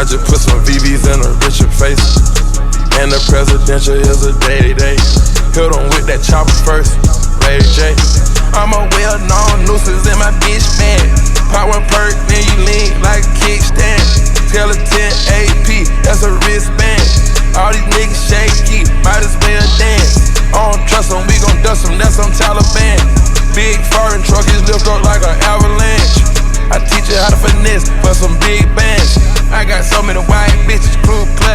I just put some VVs in a Richard face. And the presidential is a day-to-day. Hit on with that chopper first, Lady J. I'm a well-known nuisance in my bitch band. Pop one perk, then you lean like a kickstand. Tell a 10 AP, that's a wristband. All these niggas shaky, might as well dance. I don't trust them, we gon' dust them, that's some Taliban. Big foreign truck is lift up like an avalanche. I teach you how to finesse for some big bands. I got so many white bitches, crew class.